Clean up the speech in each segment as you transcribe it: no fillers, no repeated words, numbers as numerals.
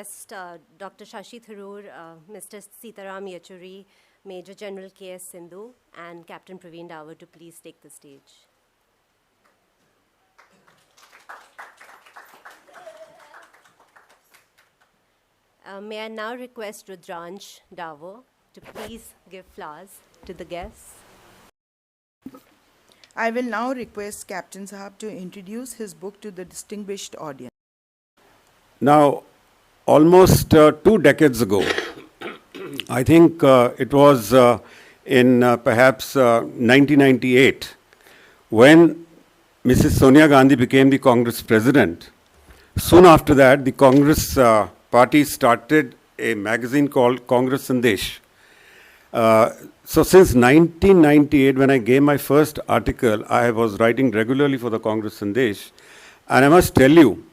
request Dr. Shasi Tharoor, Mr. Sitaram Yechury, Major General K.S. Sindu, and Captain Praveen Dawar to please take the stage. May I now request Rudransh Dawar to please give flowers to the guests. I will now request Captain Sahab to introduce his book to the distinguished audience. Now, almost 2 decades ago, I think it was in perhaps 1998, when Mrs. Sonia Gandhi became the Congress president. Soon after that, the Congress party started a magazine called Congress Sandesh. So since 1998, when I gave my first article, I was writing regularly for the Congress Sandesh. And I must tell you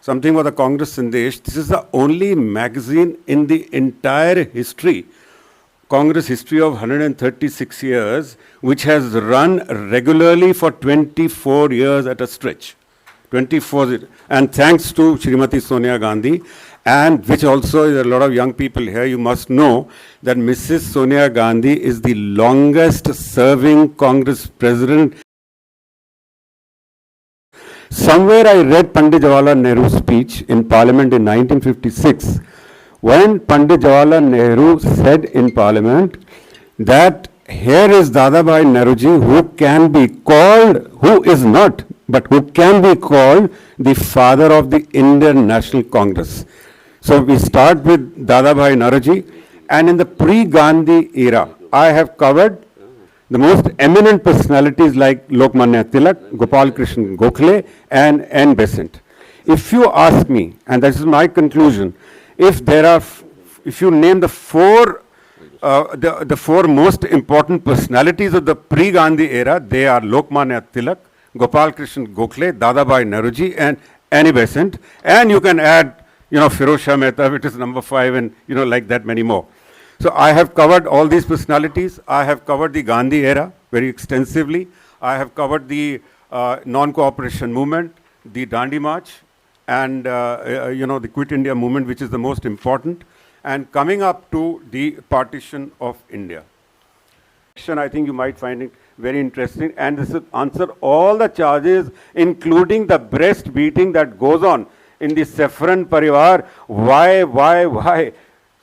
something about the Congress Sandesh. This is the only magazine in the entire history, Congress history of 136 years, which has run regularly for 24 years at a stretch. 24, and thanks to Srimati Sonia Gandhi, and which also is a lot of young people here, you must know that Mrs. Sonia Gandhi is the longest serving Congress president. Somewhere I read Pandit Jawaharlal Nehru's speech in Parliament in 1956, when Pandit Jawaharlal Nehru said in Parliament that here is Dadabhai Nehruji, who can be called, who is not, but who can be called the father of the Indian National Congress. So we start with Dadabhai Nehruji, and in the pre-Gandhi era, I have covered the most eminent personalities like Lokmanya Tilak, Gopal Krishna Gokhale, and N. Besant. If you ask me, and this is my conclusion, if you name the four most important personalities of the pre-Gandhi era, they are Lokmanya Tilak, Gopal Krishna Gokhale, Dadabhai Nehruji, and Annie Besant, and you can add, Firoz Shah Mehta, which is number 5, and like that many more. So I have covered all these personalities. I have covered the Gandhi era very extensively. I have covered the non-cooperation movement, the Dandi March, and the Quit India movement, which is the most important, and coming up to the partition of India. I think you might find it very interesting, and this will answer all the charges, including the breast beating that goes on in the Saffron Parivar. Why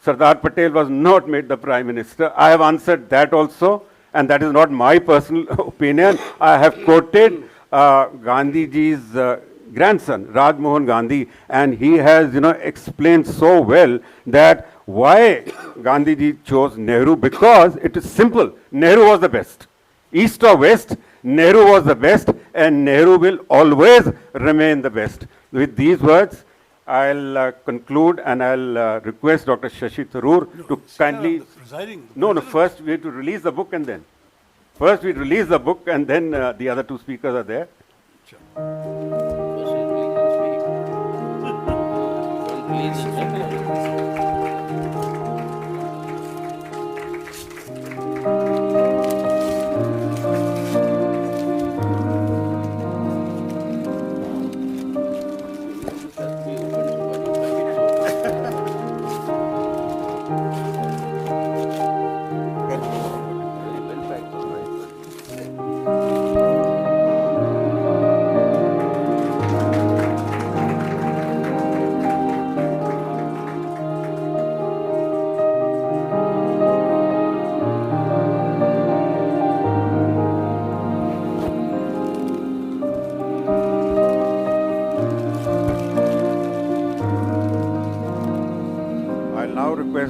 Sardar Patel was not made the Prime Minister? I have answered that also, and that is not my personal opinion. I have quoted Gandhiji's grandson, Raj Mohan Gandhi, and he has explained so well that why Gandhiji chose Nehru, because it is simple. Nehru was the best. East or West, Nehru was the best, and Nehru will always remain the best. With these words, I'll conclude, and I'll request Dr. Shasi Tharoor to kindly... first we have to release the book, and then. First we release the book, and then the other 2 speakers are there. Sure.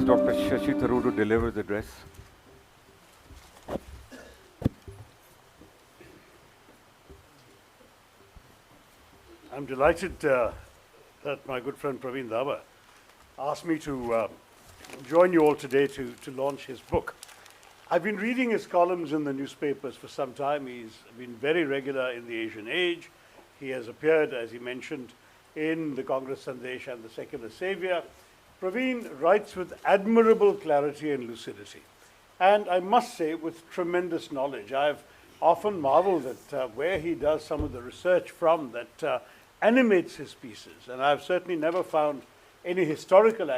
Dr. Shasi Tharoor to deliver the address. I'm delighted that my good friend Praveen Dawar asked me to join you all today to launch his book. I've been reading his columns in the newspapers for some time. He's been very regular in the Asian Age. He has appeared, as he mentioned, in the Congress Sandesh and the Secular Savior. Praveen writes with admirable clarity and lucidity, and I must say with tremendous knowledge. I've often marveled at where he does some of the research from that animates his pieces, and I've certainly never found any historical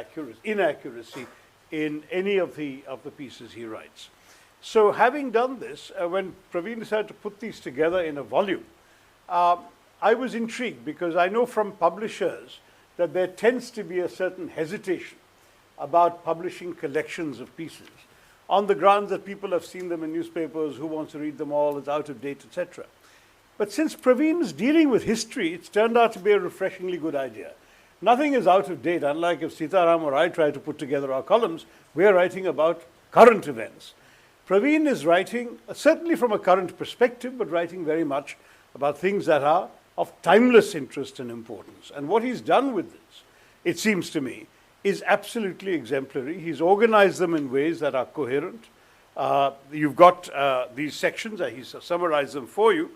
inaccuracy in any of the pieces he writes. So having done this, when Praveen decided to put these together in a volume, I was intrigued because I know from publishers that there tends to be a certain hesitation about publishing collections of pieces on the grounds that people have seen them in newspapers, who wants to read them all, it's out of date, etc. But since Praveen is dealing with history, it's turned out to be a refreshingly good idea. Nothing is out of date, unlike if Sitaram or I try to put together our columns, we're writing about current events. Praveen is writing, certainly from a current perspective, but writing very much about things that are of timeless interest and importance. And what he's done with this, it seems to me, is absolutely exemplary. He's organized them in ways that are coherent. You've got these sections, he's summarized them for you.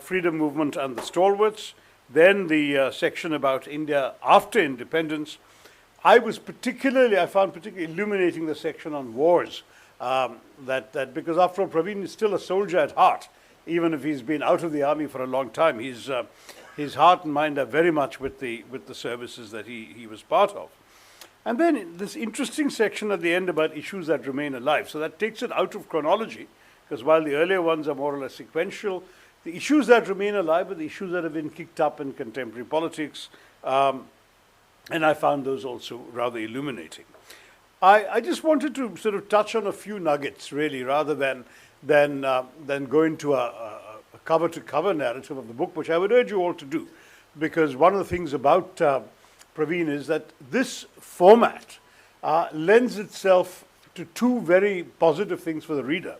Freedom movement and the stalwarts, then the section about India after independence. I found particularly illuminating the section on wars, because after all, Praveen is still a soldier at heart, even if he's been out of the army for a long time. His heart and mind are very much with the services that he was part of. And then this interesting section at the end about issues that remain alive. So that takes it out of chronology, because while the earlier ones are more or less sequential, the issues that remain alive are the issues that have been kicked up in contemporary politics, and I found those also rather illuminating. I just wanted to sort of touch on a few nuggets, really, rather than go into a cover-to-cover narrative of the book, which I would urge you all to do, because one of the things about Praveen is that this format lends itself to two very positive things for the reader.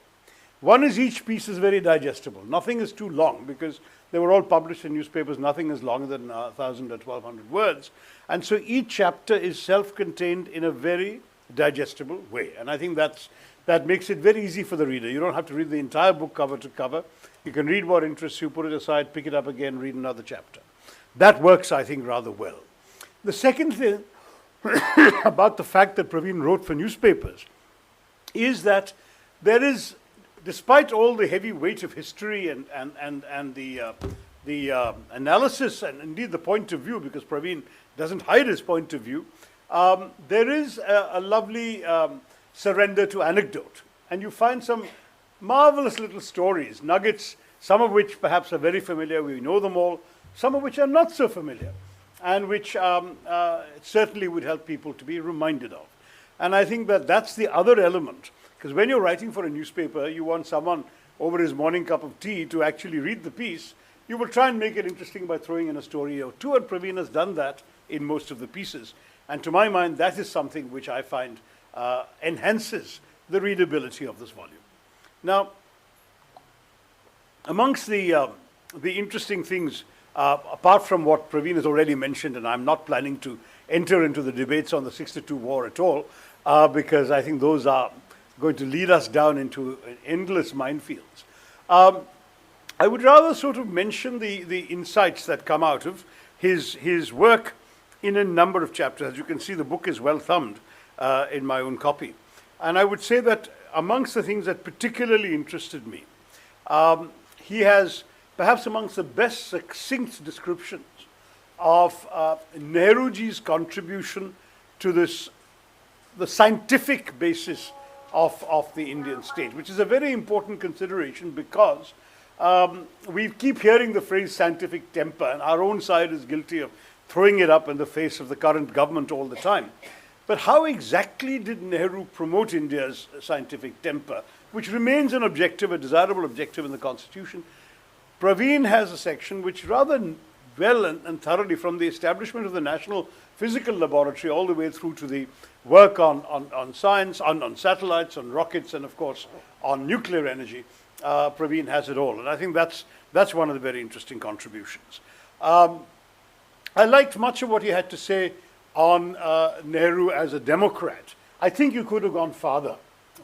One is each piece is very digestible. Nothing is too long because they were all published in newspapers. Nothing is longer than 1,000 or 1,200 words. And so each chapter is self-contained in a very digestible way. And I think that makes it very easy for the reader. You don't have to read the entire book cover to cover. You can read what interests you, put it aside, pick it up again, read another chapter. That works, I think, rather well. The second thing about the fact that Praveen wrote for newspapers is that there is, despite all the heavy weight of history and the analysis and indeed the point of view, because Praveen doesn't hide his point of view, there is a lovely surrender to anecdote. And you find some marvelous little stories, nuggets, some of which perhaps are very familiar, we know them all, some of which are not so familiar, and which certainly would help people to be reminded of. And I think that that's the other element, because when you're writing for a newspaper, you want someone over his morning cup of tea to actually read the piece. You will try and make it interesting by throwing in a story or two, and Praveen has done that in most of the pieces. And to my mind, that is something which I find enhances the readability of this volume. Now, amongst the interesting things, apart from what Praveen has already mentioned, and I'm not planning to enter into the debates on the 62 war at all, because I think those are going to lead us down into endless minefields. I would rather sort of mention the insights that come out of his work in a number of chapters. As you can see, the book is well thumbed in my own copy. And I would say that amongst the things that particularly interested me, he has perhaps amongst the best succinct descriptions of Nehruji's contribution to the scientific basis of the Indian state, which is a very important consideration because we keep hearing the phrase scientific temper, and our own side is guilty of throwing it up in the face of the current government all the time. But how exactly did Nehru promote India's scientific temper, which remains an objective, a desirable objective in the Constitution? Praveen has a section which rather well and thoroughly, from the establishment of the National Physical Laboratory all the way through to the work on science, on satellites, on rockets, and of course on nuclear energy, Praveen has it all. And I think that's one of the very interesting contributions. I liked much of what he had to say on Nehru as a Democrat. I think you could have gone farther,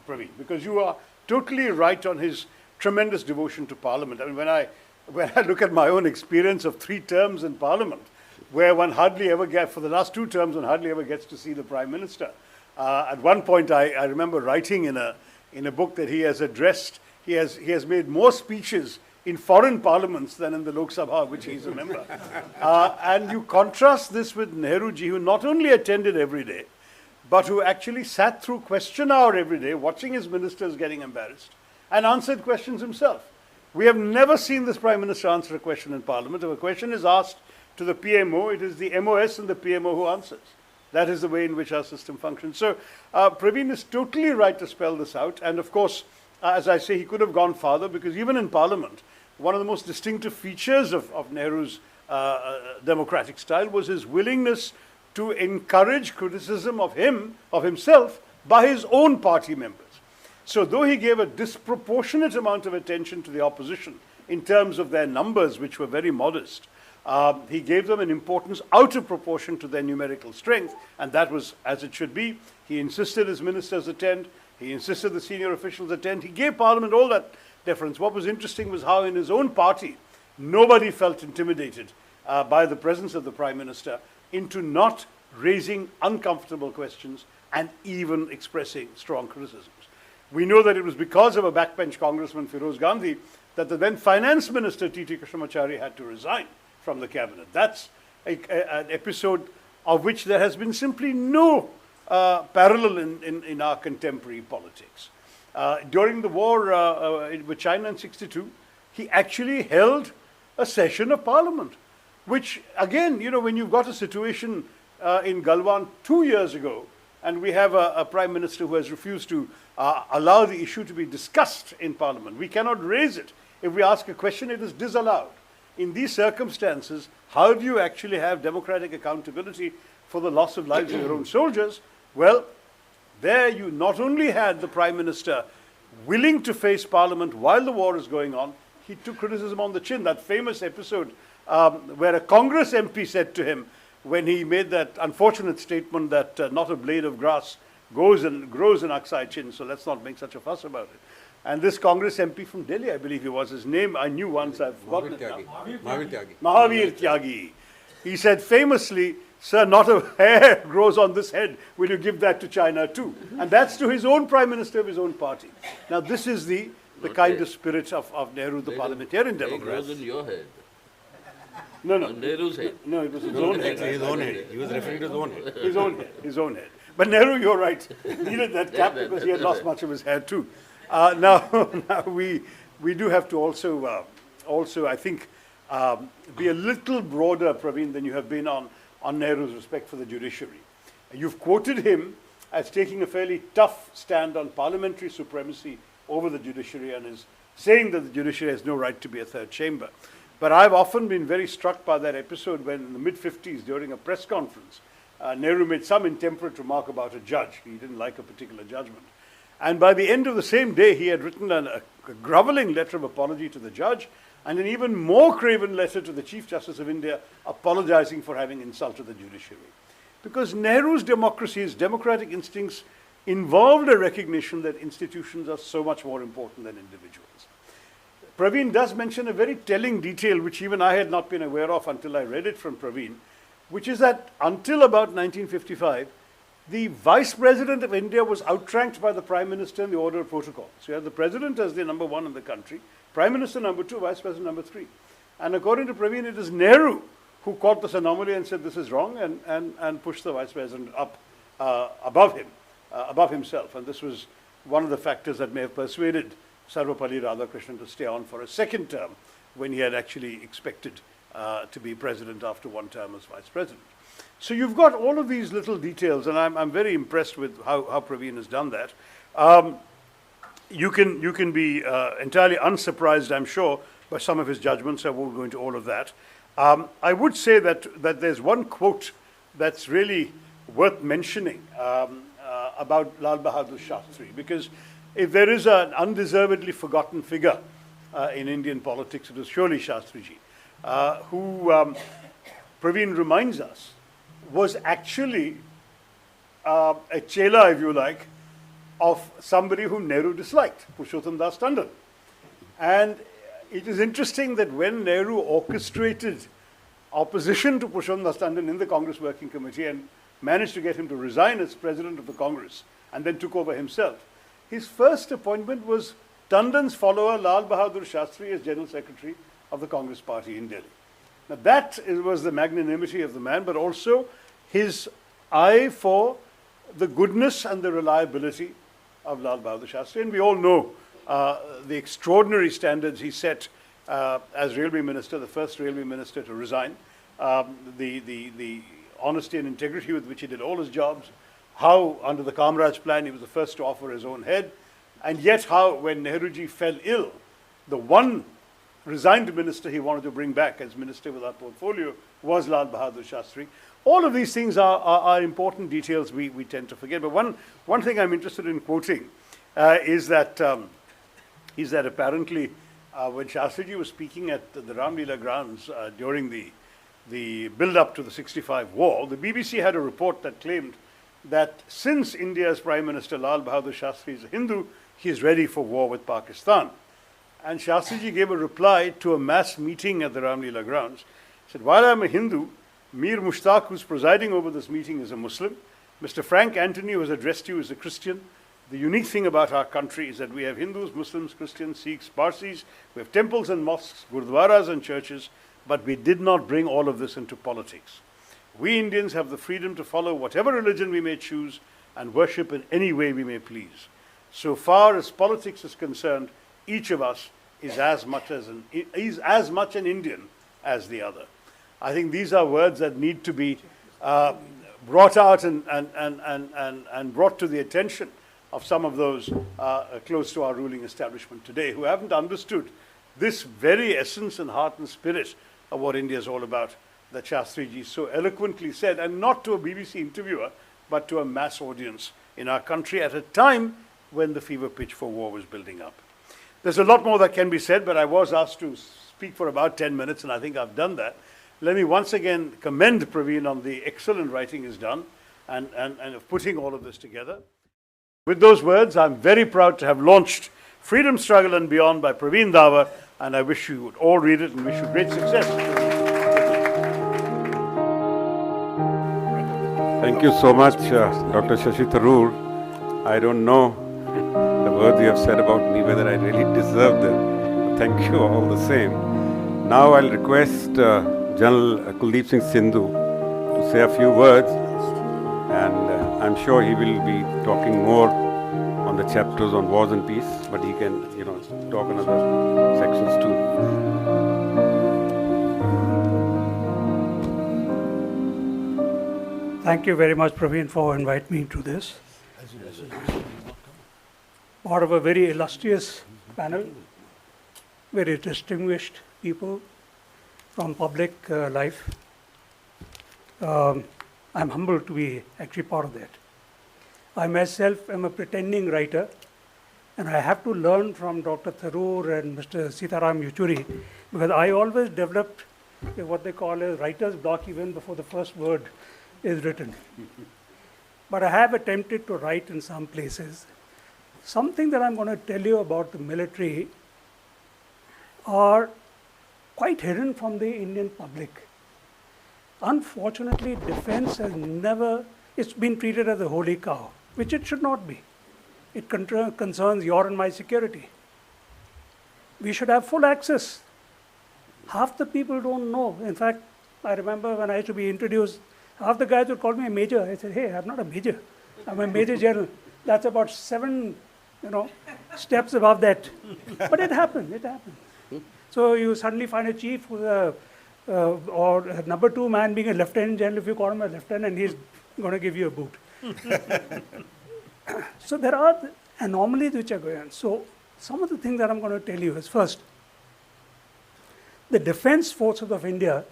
Praveen, because you are totally right on his tremendous devotion to Parliament. I mean, when I look at my own experience of 3 terms in Parliament, where one hardly ever gets, for the last 2 terms, one hardly ever gets to see the Prime Minister. At one point, I remember writing in a book that he has addressed, he has made more speeches in foreign parliaments than in the Lok Sabha, which he's a member. And you contrast this with Nehruji, who not only attended every day, but who actually sat through question hour every day, watching his ministers getting embarrassed, and answered questions himself. We have never seen this Prime Minister answer a question in Parliament. If a question is asked to the PMO, it is the MOS and the PMO who answers. That is the way in which our system functions. So Praveen is totally right to spell this out. And of course, as I say, he could have gone farther, because even in Parliament, one of the most distinctive features of Nehru's democratic style was his willingness to encourage criticism of himself, by his own party members. So though he gave a disproportionate amount of attention to the opposition in terms of their numbers, which were very modest, he gave them an importance out of proportion to their numerical strength, and that was as it should be. He insisted his ministers attend. He insisted the senior officials attend. He gave Parliament all that deference. What was interesting was how in his own party, nobody felt intimidated by the presence of the Prime Minister into not raising uncomfortable questions and even expressing strong criticisms. We know that it was because of a backbench congressman, Firoz Gandhi, that the then finance minister, T.T. Krishnamachari, had to resign from the cabinet. That's an episode of which there has been simply no parallel in our contemporary politics. During the war with China in '62, he actually held a session of Parliament, which again, when you've got a situation in Galwan 2 years ago, and we have a Prime Minister who has refused to allow the issue to be discussed in Parliament. We cannot raise it. If we ask a question, it is disallowed. In these circumstances, how do you actually have democratic accountability for the loss of lives of your own soldiers? Well, there you not only had the Prime Minister willing to face Parliament while the war is going on, he took criticism on the chin. That famous episode where a Congress MP said to him, when he made that unfortunate statement that not a blade of grass grows in Aksai Chin, so let's not make such a fuss about it. And this Congress MP from Delhi, I believe he was, his name I knew once, I've forgotten it now. Mahavir Tyagi. He said famously, sir, not a hair grows on this head. Will you give that to China too? And that's to his own Prime Minister of his own party. Now this is the kind of spirit of Nehru, the parliamentarian democrat. It grows in your head. No. On Nehru's head. No, it was his own head. His own head. He was referring to his own head. His own head. But Nehru, you're right, needed that cap because he had lost much of his hair too. Now we do have to also I think, be a little broader, Praveen, than you have been on Nehru's respect for the judiciary. You've quoted him as taking a fairly tough stand on parliamentary supremacy over the judiciary and is saying that the judiciary has no right to be a third chamber. But I've often been very struck by that episode when in the mid-50s, during a press conference, Nehru made some intemperate remark about a judge. He didn't like a particular judgment. And by the end of the same day, he had written a groveling letter of apology to the judge and an even more craven letter to the Chief Justice of India apologizing for having insulted the judiciary. Because Nehru's democracy, his democratic instincts, involved a recognition that institutions are so much more important than individuals. Praveen does mention a very telling detail which even I had not been aware of until I read it from Praveen, which is that until about 1955, the Vice President of India was outranked by the Prime Minister in the order of protocol. So you had the President as the number one in the country, Prime Minister number two, Vice President number three. And according to Praveen, it is Nehru who caught this anomaly and said this is wrong and pushed the Vice President up above himself. And this was one of the factors that may have persuaded Sarvapalli Radhakrishnan to stay on for a second term when he had actually expected to be president after one term as vice president. So you've got all of these little details, and I'm very impressed with how Praveen has done that. You can be entirely unsurprised, I'm sure, by some of his judgments. I won't go into all of that. I would say that there's one quote that's really worth mentioning about Lal Bahadur Shastri, because if there is an undeservedly forgotten figure in Indian politics, it was surely Shastriji, who Praveen reminds us was actually a chela, if you like, of somebody whom Nehru disliked, Purushottam Das Tandon. And it is interesting that when Nehru orchestrated opposition to Purushottam Das Tandon in the Congress Working Committee and managed to get him to resign as president of the Congress and then took over himself, his first appointment was Tandon's follower Lal Bahadur Shastri as General Secretary of the Congress Party in Delhi. Now was the magnanimity of the man, but also his eye for the goodness and the reliability of Lal Bahadur Shastri. And we all know the extraordinary standards he set as Railway Minister, the first Railway Minister to resign, the honesty and integrity with which he did all his jobs, how under the Kamraj plan he was the first to offer his own head, and yet how when Nehruji fell ill, the one resigned minister he wanted to bring back as minister without portfolio was Lal Bahadur Shastri. All of these things are important details we tend to forget. But one thing I'm interested in quoting is that apparently when Shastriji was speaking at the Ramlila grounds during the build-up to the 65 war, the BBC had a report that claimed that since India's Prime Minister Lal Bahadur Shastri is a Hindu, he is ready for war with Pakistan. And Shastriji gave a reply to a mass meeting at the Ramlila grounds. He said, while I'm a Hindu, Mir Mushtaq, who's presiding over this meeting, is a Muslim. Mr. Frank Anthony, who has addressed you, is a Christian. The unique thing about our country is that we have Hindus, Muslims, Christians, Sikhs, Parsis. We have temples and mosques, gurdwaras and churches, but we did not bring all of this into politics. We Indians have the freedom to follow whatever religion we may choose and worship in any way we may please. So far as politics is concerned, each of us is as much an Indian as the other. I think these are words that need to be brought out and brought to the attention of some of those close to our ruling establishment today who haven't understood this very essence and heart and spirit of what India is all about, that Shastriji so eloquently said, and not to a BBC interviewer, but to a mass audience in our country at a time when the fever pitch for war was building up. There's a lot more that can be said, but I was asked to speak for about 10 minutes, and I think I've done that. Let me once again commend Praveen on the excellent writing he's done and of putting all of this together. With those words, I'm very proud to have launched Freedom Struggle and Beyond by Praveen Dawar, and I wish you would all read it and wish you great success. Thank you so much, Dr. Shasi Tharoor. I don't know the words you have said about me, whether I really deserve them. Thank you all the same. Now I'll request General Kuldeep Singh Sindu to say a few words, and I'm sure he will be talking more on the chapters on wars and peace, but he can, talk on other sections too. Thank you very much, Praveen, for inviting me to this. Part of a very illustrious panel, very distinguished people from public life. I'm humbled to be actually part of that. I myself am a pretending writer, and I have to learn from Dr. Tharoor and Mr. Sitaram Yechury, because I always developed what they call a writer's block even before the first word is written. But I have attempted to write in some places. Something that I'm going to tell you about the military are quite hidden from the Indian public. Unfortunately, defense has never, it's been treated as a holy cow, which it should not be. It concerns your and my security. We should have full access. Half the people don't know. In fact, I remember when I used to be introduced, half the guys would call me a major. I said, hey, I'm not a major. I'm a major general. That's about 7, steps above that. But it happened. So you suddenly find a chief who's or a number 2 man being a lieutenant general. If you call him a lieutenant, he's going to give you a boot. So there are anomalies which are going on. So some of the things that I'm going to tell you is, first, the defense forces of India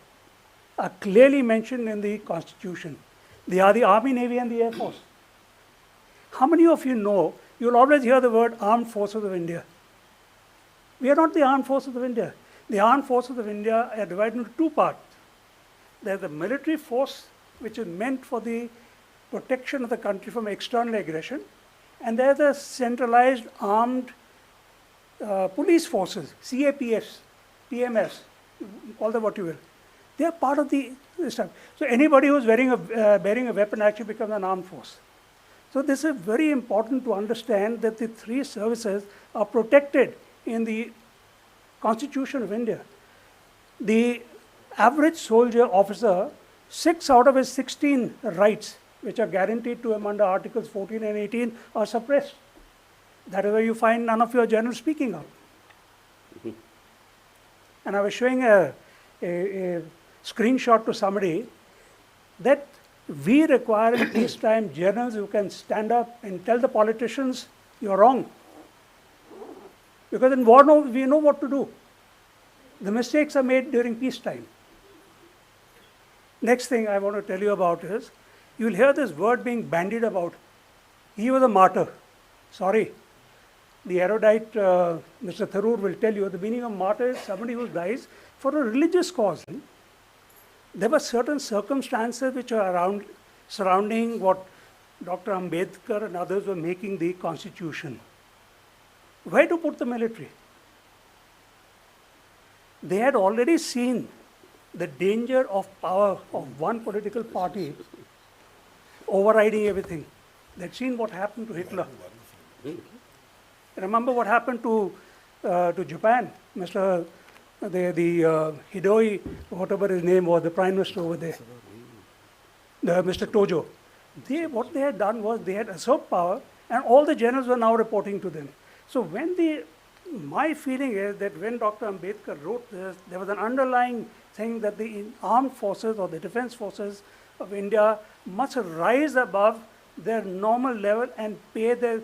are clearly mentioned in the Constitution. They are the Army, Navy, and the Air Force. How many of you know, you'll always hear the word Armed Forces of India. We are not the Armed Forces of India. The Armed Forces of India are divided into 2 parts. There's the military force, which is meant for the protection of the country from external aggression, and there's the centralized armed police forces, CAPS, PMS, call them what you will. They are part of the stuff. So anybody who's bearing a weapon actually becomes an armed force. So this is very important to understand that the three services are protected in the Constitution of India. The average soldier officer, 6 out of his 16 rights, which are guaranteed to him under Articles 14 and 18, are suppressed. That is why you find none of your generals speaking out. And I was showing a screenshot to somebody that we require in peacetime generals who can stand up and tell the politicians, you're wrong. Because in war, we know what to do. The mistakes are made during peacetime. Next thing I want to tell you about is, you'll hear this word being bandied about. He was a martyr. Sorry. The erudite Mr. Tharoor will tell you the meaning of martyr is somebody who dies for a religious cause. There were certain circumstances which are surrounding what Dr. Ambedkar and others were making the constitution. Where to put the military? They had already seen the danger of power of one political party overriding everything. They'd seen what happened to Hitler. Remember what happened to Japan? Mr. The Hidoi, whatever his name was, the prime minister over there, Mr. Tojo. What they had done was they had usurped power, and all the generals were now reporting to them. So my feeling is that when Dr. Ambedkar wrote this, there was an underlying thing that the armed forces or the defense forces of India must rise above their normal level and pay their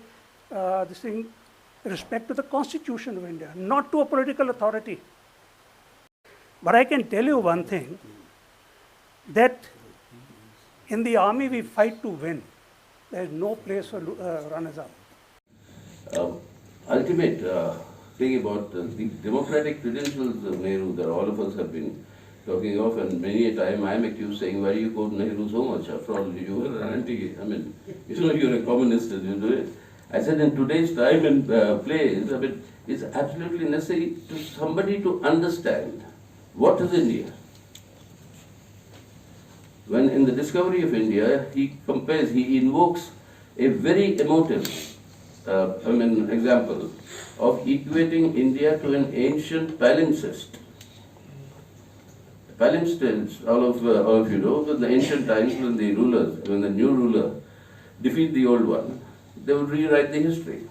respect to the Constitution of India, not to a political authority. But I can tell you one thing, that in the army we fight to win. There is no place for runners-up. Ultimate thing about the democratic credentials of Nehru that all of us have been talking of, and many a time I am accused saying, why do you quote Nehru so much? After all, you were an anti, you're a communist and you do it. I said in today's time and place, it's absolutely necessary to somebody to understand what is India. When in the discovery of India, he invokes a very emotive example of equating India to an ancient palimpsest. Palimpsests, all of you know, in the ancient times when the new ruler defeat the old one, they would rewrite the history.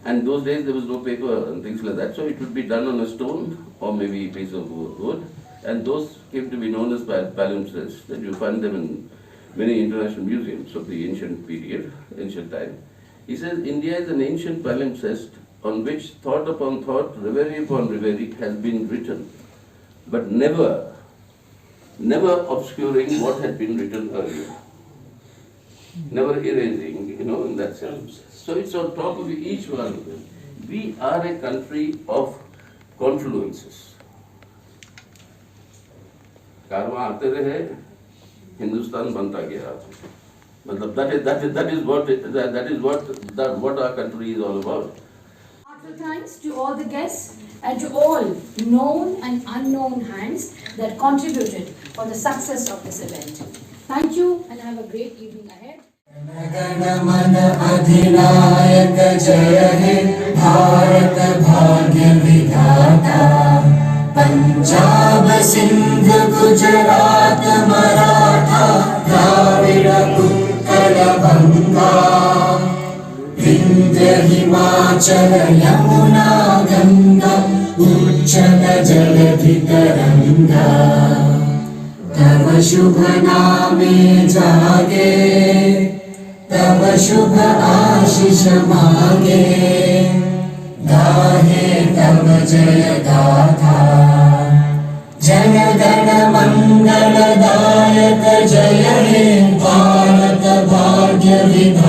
And those days there was no paper and things like that, so it would be done on a stone or maybe a piece of wood, and those came to be known as palimpsests, and you find them in many international museums of the ancient period, ancient time. He says India is an ancient palimpsest on which thought upon thought, reverie upon reverie has been written, but never obscuring what had been written earlier. Never erasing, in that sense. So it's on top of each one of them. We are a country of confluences. कारवां आते रहे, हिंदुस्तान बनता गया. मतलब that is what our country is all about. Heartfelt thanks to all the guests and to all known and unknown hands that contributed for the success of this event. Thank you and have a great evening ahead. गण अधिनायक जय हे भारत भाग्य विधाता पंजाब सिंध गुजरात मराठा द्राविड़ उत्कल बंगा विंध्य हिमाचल यमुना गंगा उच्चल जलधि तरंगा तव शुभ नामे जागे तब शुभ आशीष मांगे गाहे तब जय गाथा जन गण मंगल दायक जय हे भारत भाग्य विधाता।